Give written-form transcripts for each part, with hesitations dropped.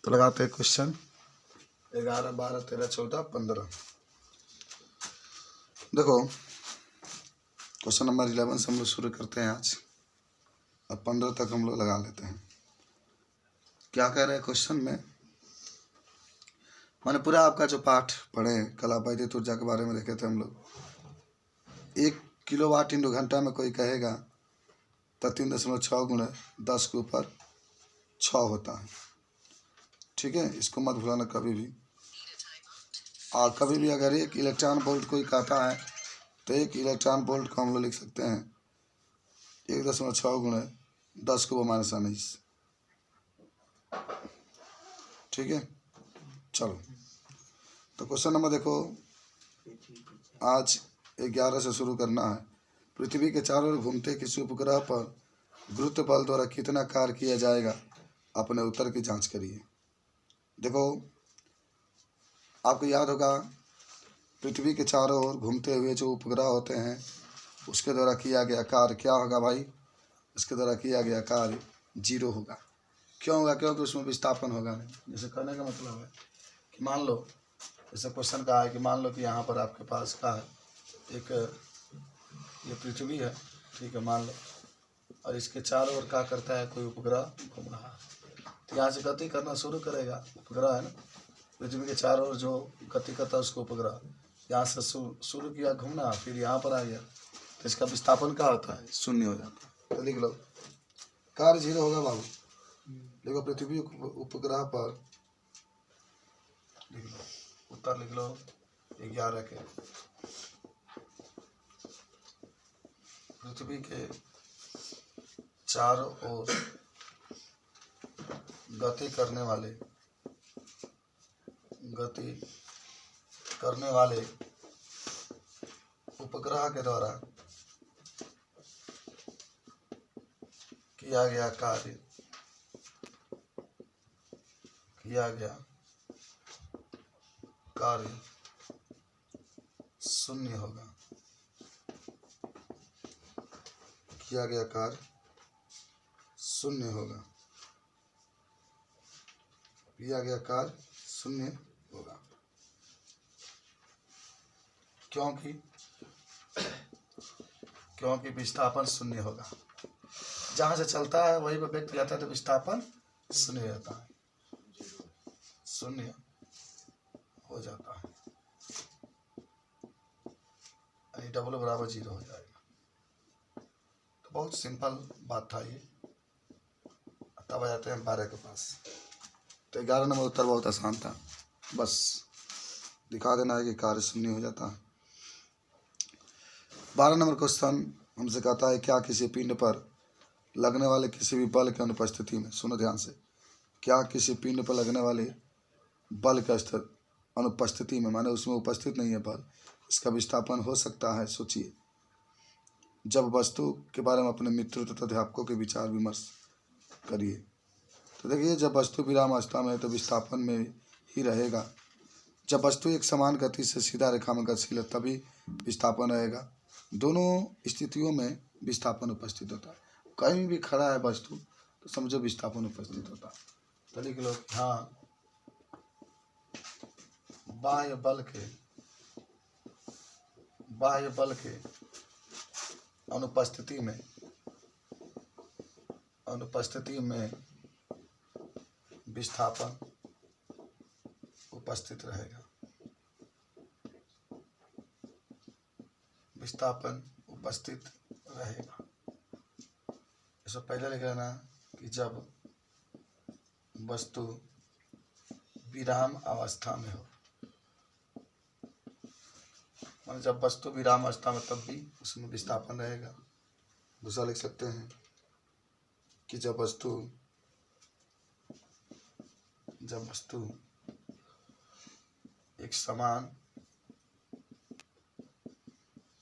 तो लगाते हैं क्वेश्चन 11, 12, 13, 14, 15। देखो क्वेश्चन नंबर 11 से हम लोग शुरू करते हैं आज, और 15 तक हम लोग लगा लेते हैं। क्या कह रहे हैं क्वेश्चन में? मैंने पूरा आपका जो पाठ पढ़े कल आप वैद्युत ऊर्जा के बारे में देखे थे हम लोग। 1 किलोवाट इंटू घंटा में कोई कहेगा तो 3.6 गुणे 10 के ऊपर 6 होता है। ठीक है, इसको मत भूलाना कभी भी। और कभी भी अगर 1 इलेक्ट्रॉन वोल्ट कोई कहता है तो 1 इलेक्ट्रॉन वोल्ट को हम लोग लिख सकते हैं 1.6 गुणे 10 को -19। ठीक है, चलो तो क्वेश्चन नंबर देखो, आज 11 से शुरू करना है। पृथ्वी के चारों ओर घूमते किसी उपग्रह पर गुरुत्व बल द्वारा कितना कार्य किया जाएगा? अपने उत्तर की जांच करिए। देखो आपको याद होगा, पृथ्वी के चारों ओर घूमते हुए जो उपग्रह होते हैं उसके द्वारा किया गया कार्य क्या होगा भाई? उसके द्वारा किया गया कार्य 0 होगा। क्यों होगा? क्योंकि उसमें विस्थापन होगा नहीं। जैसे कहने का मतलब है कि मान लो, जैसे क्वेश्चन कहा है कि मान लो कि यहाँ पर आपके पास का है एक ये पृथ्वी है, ठीक है, मान लो, और इसके चारों ओर क्या करता है कोई उपग्रह घूम रहा है, तो यहाँ से गति करना शुरू करेगा। उपग्रह है ना, पृथ्वी के चारों ओर जो गति करता है उसको उपग्रह, यहाँ से शुरू किया घूमना, फिर यहाँ पर आ गया, तो इसका विस्थापन क्या होता है? 0 हो जाता है। तो लिख लो कार्य 0 होगा बाबू। देखो पृथ्वी उपग्रह पर लिख लो, उत्तर लिख लो 11 के। पृथ्वी के चारों ओर गति करने वाले उपग्रह के द्वारा किया गया कार्य 0 होगा। किया गया कार्य 0 होगा। किया गया कार्य 0 होगा। क्योंकि विस्थापन 0 होगा। जहाँ से चलता है वही पर व्यक्त जाता है तो विस्थापन 0 रहता है, 0 हो जाता है, यानी W बराबर 0 हो जाएगा। तो बहुत सिंपल बात था ये। तब आ जाते हैं 12 के पास। तो 11 नंबर उत्तर बहुत आसान था, बस दिखा देना है कि कार्य 0 हो जाता है। 12 नंबर क्वेश्चन हमसे कहता है क्या किसी पिंड पर लगने वाले किसी भी बल की अनुपस्थिति में, सुनो ध्यान से, क्या किसी पिंड पर लगने वाले बल का स्तर अनुपस्थिति में, माने उसमें उपस्थित नहीं है बल, इसका विस्थापन हो सकता है? सोचिए। जब वस्तु के बारे में अपने मित्रों तथा अध्यापकों के विचार विमर्श करिए। तो देखिए, जब वस्तु विराम अवस्था में है तो विस्थापन में ही रहेगा। जब वस्तु एक समान गति से सीधा रेखा में गतिशील है तभी विस्थापन रहेगा। दोनों स्थितियों में विस्थापन उपस्थित होता है। कहीं भी खड़ा है वस्तु तो समझो विस्थापन उपस्थित होता है। तो लिख लो, हाँ, बाह्य बल के अनुपस्थिति में विस्थापन उपस्थित रहेगा। विस्थापन उपस्थित रहेगा। इससे पहले लिख लेना कि जब वस्तु विराम अवस्था में हो, मतलब जब वस्तु विराम अवस्था में तब भी उसमें विस्थापन रहेगा। दूसरा लिख सकते हैं कि जब वस्तु एक समान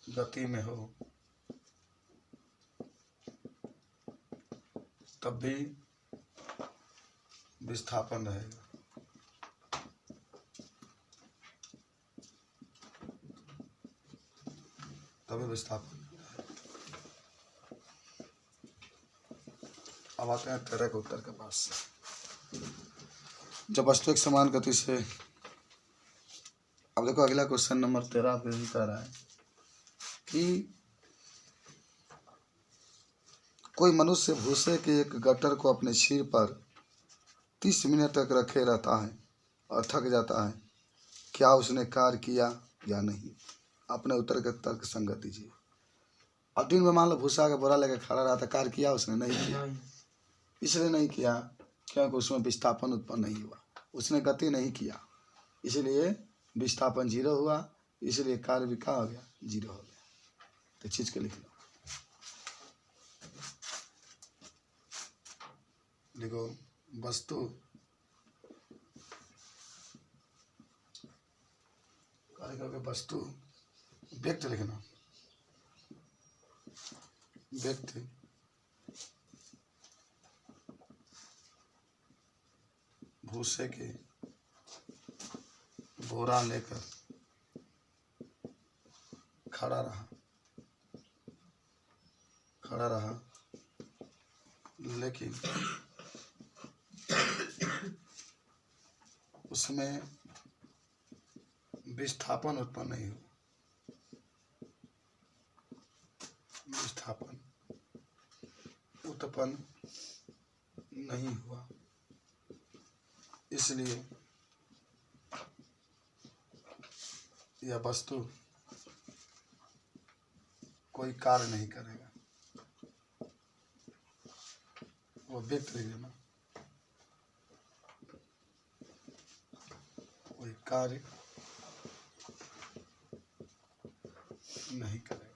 गति में हो तब भी विस्थापन रहेगा। तभी विस्थापन। अब आते हैं 13 के उत्तर के पास। जब वस्तु एक समान गति से, अब देखो अगला क्वेश्चन नंबर 13 आपके लिए कह रहा है कि कोई मनुष्य भूसे के एक गट्टर को अपने सिर पर 30 मिनट तक रखे रहता है और थक जाता है, क्या उसने कार्य किया या नहीं? अपने उत्तर के तर्क संगत दीजिए। अब दिन में मान लो भूसा का बोरा लेकर खड़ा रहा था, कार्य किया उसने? नहीं किया। इसलिए नहीं किया क्योंकि उसमें विस्थापन उत्पन्न नहीं हुआ, उसने गति नहीं किया, इसलिए विस्थापन 0 हुआ, इसलिए कार्य भी क्या हो गया? 0 हो गया। तो चीज के लिख लो, लिखो वस्तु कार्य करके वस्तु व्यक्ति लिखना, व्यक्ति भूसे के बोरा लेकर खड़ा रहा, लेकिन उसमें विस्थापन उत्पन्न नहीं हुआ, विस्थापन उत्पन्न नहीं हुआ, इसलिए यह वस्तु कोई कार्य नहीं करेगा। वो व्यक्ति लेना, कोई कार्य नहीं करेगा,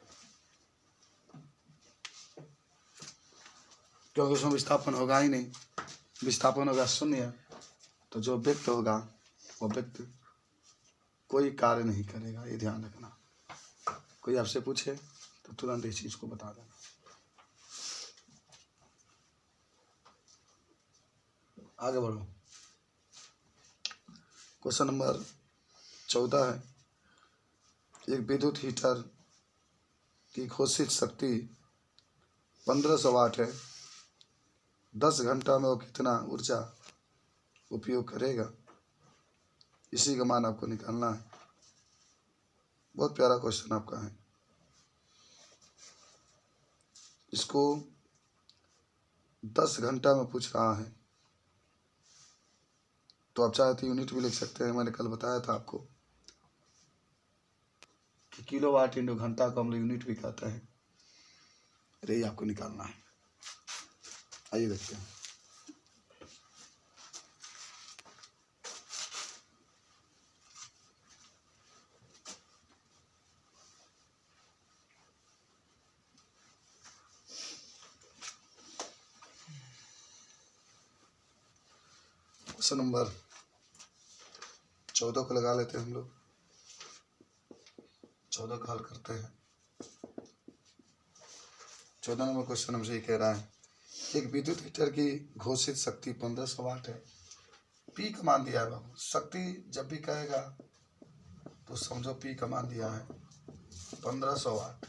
क्योंकि उसमें विस्थापन होगा ही नहीं, विस्थापन होगा 0, तो जो व्यक्त होगा वो व्यक्ति कोई कार्य नहीं करेगा। ये ध्यान रखना, कोई आपसे पूछे तो तुरंत इस चीज को बता देना। आगे बढ़ो, क्वेश्चन नंबर 14 है, एक विद्युत हीटर की घोषित शक्ति 1500 वाट है, 10 घंटा में वो कितना ऊर्जा उपयोग करेगा? इसी का मान आपको निकालना है। बहुत प्यारा क्वेश्चन आपका है, इसको 10 घंटा में पूछ रहा है, तो आप चाहे तो यूनिट भी लिख सकते हैं। मैंने कल बताया था आपको कि किलोवाट इंटू घंटा को हम लोग यूनिट भी कहते हैं। अरे आपको निकालना है, आइए देखते हैं। क्वेश्चन नंबर 14 को लगा लेते हैं हम लोग, 14 का हल करते हैं। 14 नंबर क्वेश्चन हमसे ये कह रहा है, एक विद्युत हीटर की घोषित शक्ति 1500 वाट है, पी का मान दिया है बाबू। शक्ति जब भी कहेगा तो समझो पी का मान दिया है 1500 वाट,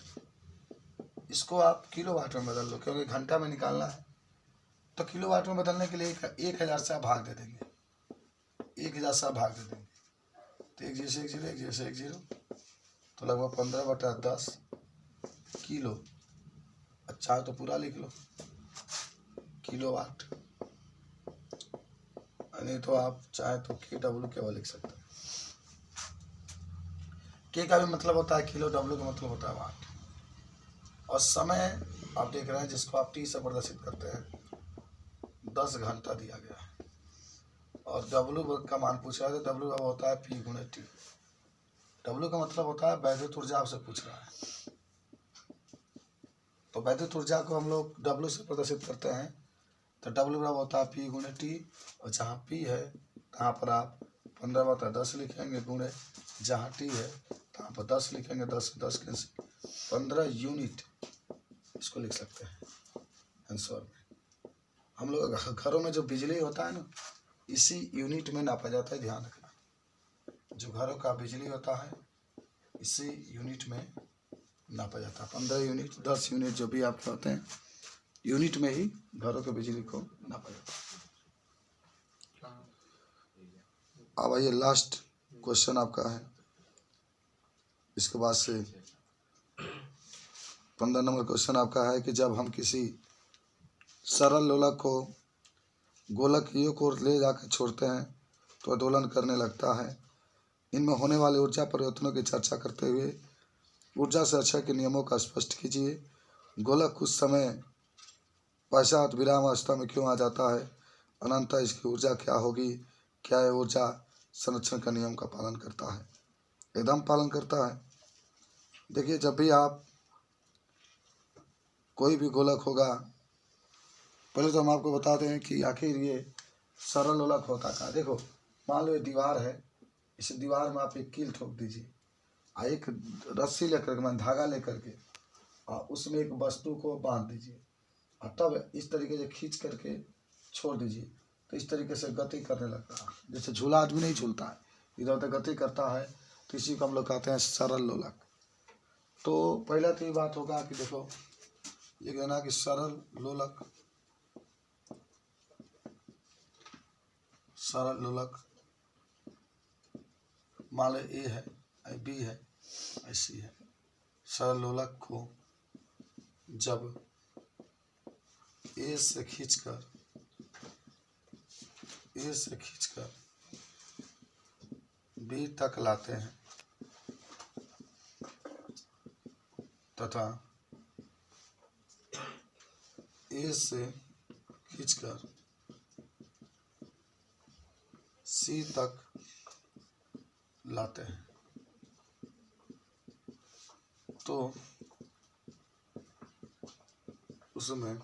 इसको आप किलो वाट में बदल लो, क्योंकि घंटा में निकालना है, तो किलो वाट में बदलने के लिए 1000 से आप भाग दे देंगे, 1000 से आप भाग दे देंगे, तो 1 जैसे 1 0 1 जैसे 1 0, तो लगभग 15/10 किलो। अच्छा तो पूरा लिख लो किलो वाट, नहीं तो आप चाहे तो KW केवल लिख सकते हैं। के का भी मतलब होता है किलो, W का मतलब होता है वाट, और समय आप देख रहे हैं जिसको आप T से प्रदर्शित करते हैं, 10 घंटा दिया गया है, और W का मान पूछ रहा है, तो W का होता है P × T। W का मतलब होता है वैद्युत ऊर्जा आपसे पूछ रहा है, तो वैद्युत ऊर्जा को हम लोग W से प्रदर्शित करते हैं, तो W बराबर होता है P × T, और जहाँ P है तहाँ पर आप 15/10 लिखेंगे, गुणे जहाँ T है तहाँ पर 10 लिखेंगे, 10 से 10 कैंसिल, 15 यूनिट इसको लिख सकते हैं आंसर में। हम लोग घरों में जो बिजली होता है ना, इसी यूनिट में नापा जाता है, ध्यान रखना। जो घरों का बिजली होता है इसी यूनिट में नापा जाता है, 15 यूनिट 10 यूनिट जो भी आप कहते हैं, यूनिट में ही घरों के बिजली को नापा जाता है। अब आइए लास्ट क्वेश्चन आपका है। इसके बाद से 15 नंबर क्वेश्चन आपका है कि जब हम किसी सरल लोलक को गोलकीय को ले जाकर छोड़ते हैं तो आंदोलन करने लगता है। इनमें होने वाले ऊर्जा परिवर्तनों की चर्चा करते हुए ऊर्जा संरक्षण के नियमों का स्पष्ट कीजिए। गोलक कुछ समय पश्चात विराम अवस्था में क्यों आ जाता है? अनंतः इसकी ऊर्जा क्या होगी? क्या यह ऊर्जा संरक्षण का नियम का पालन करता है? एकदम पालन करता है। देखिए, जब भी आप कोई भी गोलक होगा, पहले तो हम आपको बताते हैं कि आखिर ये सरल गोलक होता क्या। देखो, मान लो ये दीवार है, इस दीवार में आप एक कील ठोक दीजिए और एक रस्सी लेकर के, मैं धागा लेकर के, और उसमें एक वस्तु को बांध दीजिए और तब इस तरीके से खींच करके छोड़ दीजिए, तो इस तरीके से गति करने लगता है। जैसे झूला आदमी नहीं झूलता है, इधर उधर गति करता है, तो इसी को हम लोग कहते हैं सरल लोलक। तो पहला तो ये बात होगा कि देखो, ये कहना कि सरल लोलक, सरल लोलक मान लो ए है, बी है, ऐसी है। सरल लोलक को जब ए से खींचकर बी तक लाते हैं तथा ए से खींचकर सी तक लाते हैं, तो उसमें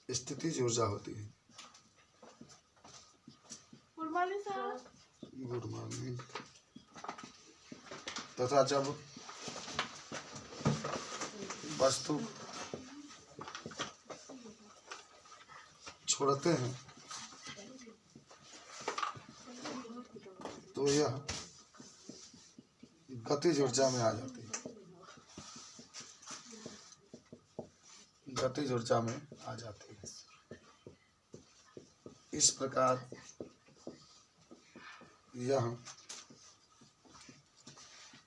स्थितिज ऊर्जा होती है। Good morning. तथा जब वस्तु छोड़ते हैं तो यह गतिज ऊर्जा में आ जाती है, गतिज ऊर्जा में आ जाती है। इस प्रकार यह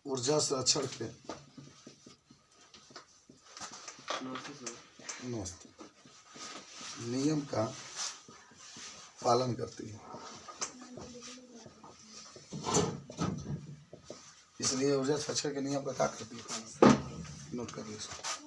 ऊर्जा संरक्षण के नियम का पालन करती है। इसलिए ऊर्जा संरक्षण के नियम का क्या करती है, नोट कर लीजिए।